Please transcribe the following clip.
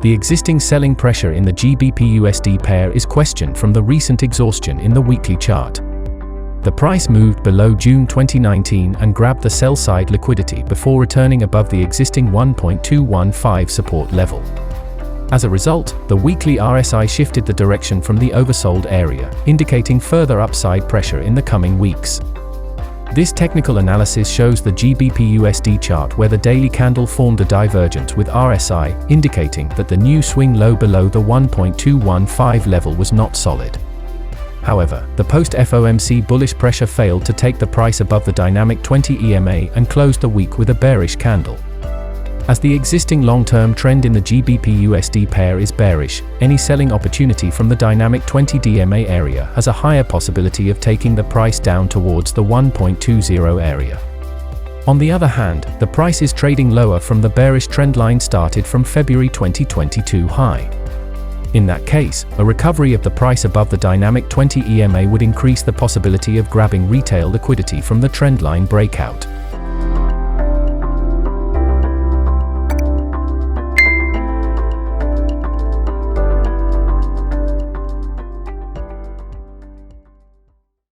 the existing selling pressure in the GBPUSD pair is questioned from the recent exhaustion in the weekly chart. The price moved below June 2019 and grabbed the sell-side liquidity before returning above the existing 1.215 support level. As a result, the weekly RSI shifted the direction from the oversold area, indicating further upside pressure in the coming weeks. This technical analysis shows the GBPUSD chart where the daily candle formed a divergence with RSI, indicating that the new swing low below the 1.215 level was not solid. However, the post-FOMC bullish pressure failed to take the price above the dynamic 20 EMA and closed the week with a bearish candle. As the existing long-term trend in the GBPUSD pair is bearish, any selling opportunity from the dynamic 20 DMA area has a higher possibility of taking the price down towards the 1.20 area. On the other hand, the price is trading lower from the bearish trend line started from February 2022 high. In that case, a recovery of the price above the dynamic 20 EMA would increase the possibility of grabbing retail liquidity from the trendline breakout.